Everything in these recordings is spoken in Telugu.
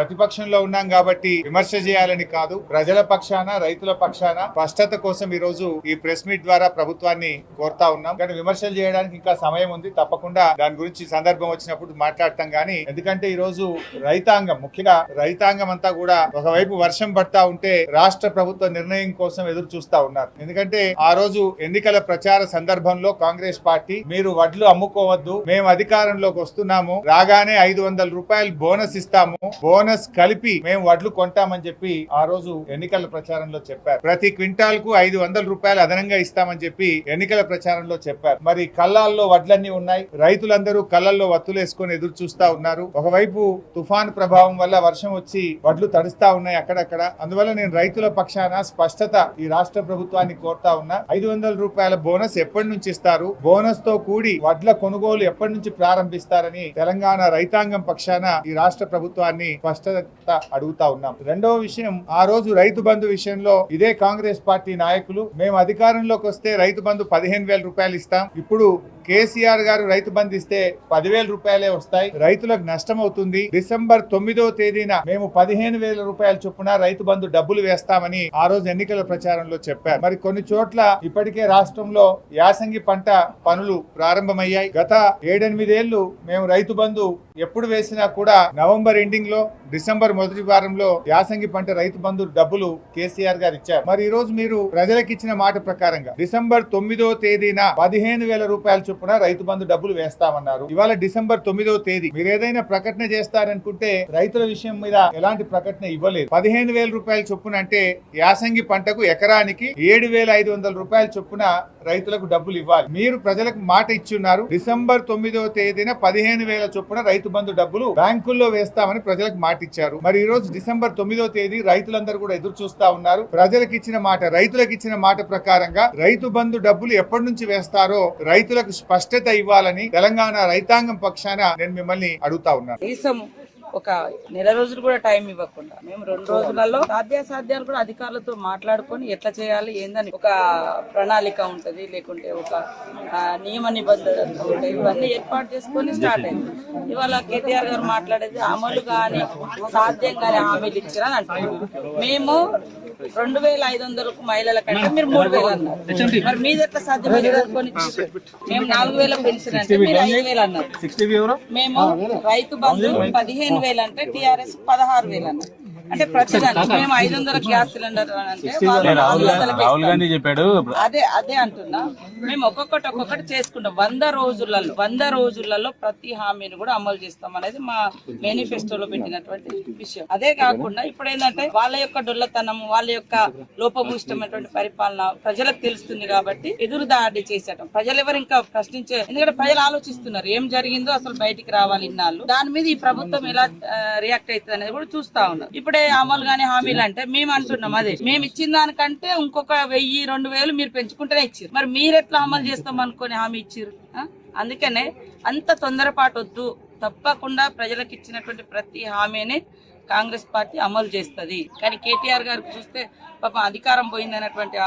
ప్రతిపక్షంలో ఉన్నాం కాబట్టి విమర్శ చేయాలని కాదు, ప్రజల పక్షాన రైతుల పక్షాన స్పష్టత కోసం ఈ రోజు ఈ ప్రెస్ మీట్ ద్వారా ప్రభుత్వాన్ని కోరుతా ఉన్నాం. కానీ విమర్శలు చేయడానికి ఇంకా సమయం ఉంది, తప్పకుండా దాని గురించి సందర్భం వచ్చినప్పుడు మాట్లాడతాం. కానీ ఎందుకంటే ఈ రోజు రైతాంగం, ముఖ్యంగా రైతాంగం అంతా కూడా ఒకవైపు వర్షం పడతా ఉంటే రాష్ట్ర ప్రభుత్వ నిర్ణయం కోసం ఎదురు చూస్తా ఉన్నారు. ఎందుకంటే ఆ రోజు ఎన్నికల ప్రచార సందర్భంలో కాంగ్రెస్ పార్టీ మీరు వడ్లు అమ్ముకోవద్దు, మేము అధికారంలోకి వస్తున్నాము, రాగానే 500 రూపాయలు బోనస్ ఇస్తాము, బోనస్ కలిపి మేము వడ్లు కొంటామని చెప్పి ఆ రోజు ఎన్నికల ప్రచారంలో చెప్పారు. ప్రతి క్వింటాల్ కు 500 రూపాయలు అదనంగా ఇస్తామని చెప్పి ఎన్నికల ప్రచారంలో చెప్పారు. మరి కళ్ళాల్లో వడ్లన్నీ ఉన్నాయి, రైతులందరూ కళ్ళల్లో వత్తులేసుకొని ఎదురు చూస్తా ఉన్నారు. ఒకవైపు తుఫాన్ ప్రభావం వల్ల వర్షం వచ్చి వడ్లు తడుస్తా ఉన్నాయి అక్కడక్కడ. అందువల్ల నేను రైతుల పక్షాన స్పష్టత ఈ రాష్ట్ర ప్రభుత్వాన్ని కోరుతా ఉన్నా. 500 రూపాయల బోనస్ ఎప్పటి నుంచి ఇస్తారు, బోనస్ తో కూడి వడ్ల కొనుగోలు ఎప్పటి నుంచి ప్రారంభిస్తారని తెలంగాణ రైతాంగం పక్షాన ఈ రాష్ట్ర ప్రభుత్వాన్ని స్పష్టత అడుగుతా ఉన్నాం. రెండవ విషయం, ఆ రోజు రైతు బంధు విషయంలో ఇదే కాంగ్రెస్ పార్టీ నాయకులు మేము అధికారంలోకి వస్తే రైతు బంధు 15,000 రూపాయలు ఇస్తాం, ఇప్పుడు కేసీఆర్ గారు రైతు బంధు ఇస్తే 10,000 రూపాయలే వస్తాయి, రైతులకు నష్టం అవుతుంది, డిసెంబర్ 9వ తేదీన మేము 15,000 రూపాయల చొప్పున రైతు బంధు డబ్బులు వేస్తామని ఆ రోజు ఎన్నికల ప్రచారంలో చెప్పారు. మరి కొన్ని చోట్ల ఇప్పటికే రాష్ట్రంలో యాసంగి పంట పనులు ప్రారంభమయ్యాయి. గత 7-8 ఏళ్లు మేము రైతు బంధు ఎప్పుడు వేసినా కూడా నవంబర్ ఎండింగ్ లో, డిసెంబర్ మొదటి వారంలో యాసంగి పంట రైతు బంధు డబ్బులు కేసీఆర్ గారు ఇచ్చారు. మరి ఈ రోజు మీరు ప్రజలకు ఇచ్చిన మాట ప్రకారంగా డిసెంబర్ 9వ తేదీన 15,000 రూపాయల చొప్పున రైతు బంధు డబ్బులు వేస్తామన్నారు. ఇవాళ డిసెంబర్ 9వ తేదీ. మీరు ఏదైనా ప్రకటన చేస్తారనుకుంటే రైతుల విషయం మీద ఎలాంటి ప్రకటన ఇవ్వలేదు. 15,000 రూపాయల చొప్పున అంటే యాసంగి పంటకు ఎకరానికి 7,500 రూపాయల చొప్పున రైతులకు డబ్బులు ఇవ్వాలి. మీరు ప్రజలకు మాట ఇచ్చున్నారు, డిసెంబర్ 9వ తేదీన 15,000 చొప్పున రైతు బంధు డబ్బులు బ్యాంకుల్లో వేస్తామని ప్రజలకు మాట ఇచ్చారు. మరి ఈ రోజు డిసెంబర్ 9వ తేదీ రైతులందరూ కూడా ఎదురు చూస్తా ఉన్నారు. ప్రజలకు ఇచ్చిన మాట, రైతులకు ఇచ్చిన మాట ప్రకారంగా రైతు బంధు డబ్బులు ఎప్పటి నుంచి వేస్తారో రైతులకు స్పష్టత ఇవ్వాలని తెలంగాణ రైతాంగం పక్షాన నేను మిమ్మల్ని అడుగుతా ఉన్నాను. ఒక నెల రోజులు కూడా టైం ఇవ్వకుండా మేము 2 రోజులలో సాధ్యాలు కూడా అధికారులతో మాట్లాడుకొని ఎట్లా చేయాలి ఏందని ఒక ప్రణాళిక ఉంటది, లేకుంటే ఒక నియమ నిబంధనలు ఉంటాయి, ఇవన్నీ ఏర్పాటు చేసుకొని స్టార్ట్ అయింది. ఇవాళ కేటీఆర్ గారు మాట్లాడేది అమలు గాని సాధ్యం గాని హామీలు ఇచ్చారని అంటున్నారు. మేము 2,500 మహిళల కంటే మీరు 3,000 అన్నారు. మరి మీది ఎట్లా సాధ్యమైంది అనుకోని మేము 4,000 పెన్షన్ అంటే మీరు 5,000 అన్నారు. మేము రైతు బంధు 15,000 అంటే టీఆర్ఎస్ 16,000 అన్నారు. అంటే ప్రతి మేము 500 గ్యాస్ సిలిండర్ అంటే అదే అంటున్నా. మేము ఒక్కొక్కటి చేసుకుంటాం. 100 రోజులలో ప్రతి హామీని కూడా అమలు చేస్తాం అనేది మా మేనిఫెస్టోలో పెట్టినటువంటి విషయం. అదే కాకుండా ఇప్పుడు ఏంటంటే వాళ్ళ యొక్క డొల్లతనం, వాళ్ళ యొక్క లోపభూయిష్టమైనటువంటి పరిపాలన ప్రజలకు తెలుస్తుంది కాబట్టి ఎదురు దాడి చేసేటం. ప్రజలు ఎవరు ఇంకా ప్రశ్నించే, ఎందుకంటే ప్రజలు ఆలోచిస్తున్నారు ఏం జరిగిందో అసలు బయటికి రావాలి ఇన్నాళ్ళు, దాని మీద ఈ ప్రభుత్వం ఎలా రియాక్ట్ అవుతుంది అనేది కూడా చూస్తా ఉన్నారు. ఇప్పుడే అమలు గాని హామీలు అంటే మేము అంటున్నాం, అదే మేము ఇచ్చిన దానికంటే ఇంకొక 1,000-2,000 మీరు పెంచుకుంటేనే ఇచ్చారు. మరి మీరు ఎట్లా అమలు చేస్తాం అనుకుని హామీ ఇచ్చారు. అందుకనే అంత తొందరపాటు వద్దు, తప్పకుండా ప్రజలకు ఇచ్చినటువంటి ప్రతి హామీని కాంగ్రెస్ పార్టీ అమలు చేస్తుంది. కానీ కేటీఆర్ గారికి చూస్తే పాపం అధికారం పోయిందనేటువంటి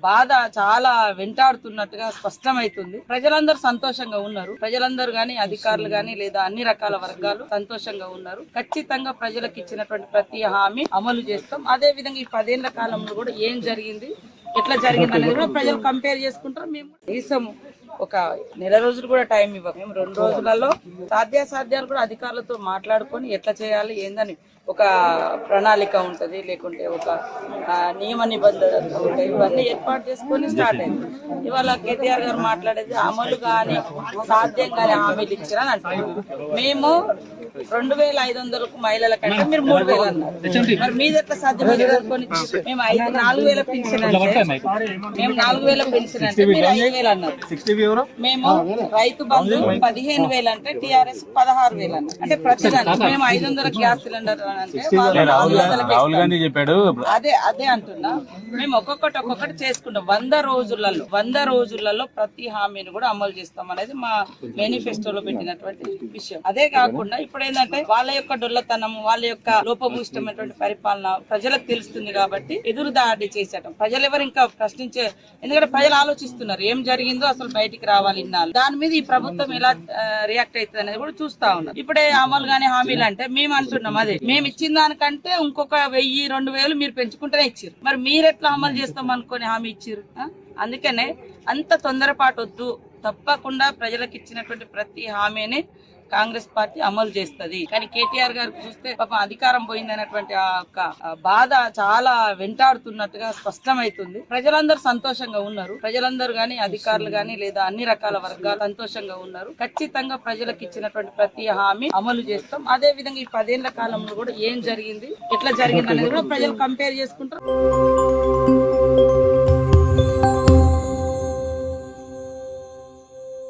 బాధ చాలా వెంటాడుతున్నట్టుగా స్పష్టమవుతుంది. ప్రజలందరూ సంతోషంగా ఉన్నారు. ప్రజలందరూ గాని, అధికారులు గాని, లేదా అన్ని రకాల వర్గాలు సంతోషంగా ఉన్నారు. ఖచ్చితంగా ప్రజలకు ఇచ్చినటువంటి ప్రతి హామీ అమలు చేస్తాం. అదే విధంగా ఈ 10 ఏళ్ల కాలంలో కూడా ఏం జరిగింది, ఎట్లా జరిగింది అనేది కూడా ప్రజలు కంపేర్ చేసుకుంటారు. మేము దేశము ఒక నెల రోజులు కూడా టైం ఇవ్వక మేము 2 రోజులలో సాధ్యాలు కూడా అధికారులతో మాట్లాడుకొని ఎట్లా చేయాలి ఏందని ఒక ప్రణాళిక ఉంటది, లేకుంటే ఒక నియమ నిబంధనలు ఉంటాయి, ఇవన్నీ ఏర్పాటు చేసుకొని స్టార్ట్ అయింది. ఇవాళ కేటీఆర్ గారు మాట్లాడేది అమలు గాని సాధ్యం గాని హామీలు ఇచ్చారని అంటున్నారు. మేము 2,500 మహిళల కంటే మీరు 3,000 అన్నారు. మరి మీది ఎట్లా సాధ్యమైంది అనుకోని మేము 4,000 పెన్షన్ అంటే మేము 4,000 పెన్షన్ అంటే మీరు 5,000 అన్నారు. మేము రైతు బంధు 15,000 అంటే టీఆర్ఎస్ 16,000 అన్నారు. అంటే ప్రతి మేము 500 గ్యాస్ సిలిండర్ అంటే అదే అంటున్నా. మేము ఒక్కొక్కటి చేసుకుంటాం. 100 రోజులలో ప్రతి హామీని కూడా అమలు చేస్తాం అనేది మా మేనిఫెస్టోలో పెట్టినటువంటి విషయం. అదే కాకుండా ఇప్పుడు ఏంటంటే వాళ్ళ యొక్క డొల్లతనం, వాళ్ళ యొక్క లోపభూయిష్టమైనటువంటి పరిపాలన ప్రజలకు తెలుస్తుంది కాబట్టి ఎదురు దాడి చేసేటం. ప్రజలు ఎవరు ఇంకా ప్రశ్నించే, ఎందుకంటే ప్రజలు ఆలోచిస్తున్నారు ఏం జరిగిందో అసలు బయటికి బయటికి రావాలి ఇన్నాళ్ళు. దాని మీద ఈ ప్రభుత్వం ఎలా రియాక్ట్ అవుతుంది అనేది కూడా చూస్తా ఉన్నాం. ఇప్పుడే అమలు గాని హామీలు అంటే మేము అంటున్నాం, అదే మేము ఇచ్చిన దానికంటే ఇంకొక 1000-2000 మీరు పెంచుకుంటేనే ఇచ్చారు. మరి మీరు ఎట్లా అమలు చేస్తాం అనుకుని హామీ ఇచ్చారు? అందుకనే అంత తొందరపాటు వద్దు. తప్పకుండా ప్రజలకు ఇచ్చినటువంటి ప్రతి హామీని కాంగ్రెస్ పార్టీ అమలు చేస్తుంది. కానీ కేటీఆర్ గారికి చూస్తే పాపం అధికారం పోయిందనేటువంటి ఆ యొక్క బాధ చాలా వెంటాడుతున్నట్టుగా స్పష్టమవుతుంది. ప్రజలందరూ సంతోషంగా ఉన్నారు. ప్రజలందరూ గాని, అధికారులు గాని, లేదా అన్ని రకాల వర్గాలు సంతోషంగా ఉన్నారు. ఖచ్చితంగా ప్రజలకు ఇచ్చినటువంటి ప్రతి హామీ అమలు చేస్తాం. అదే విధంగా ఈ 10 ఏళ్ల కాలంలో కూడా ఏం జరిగింది, ఎట్లా జరిగింది అనేది కూడా ప్రజలు కంపేర్ చేసుకుంటారు.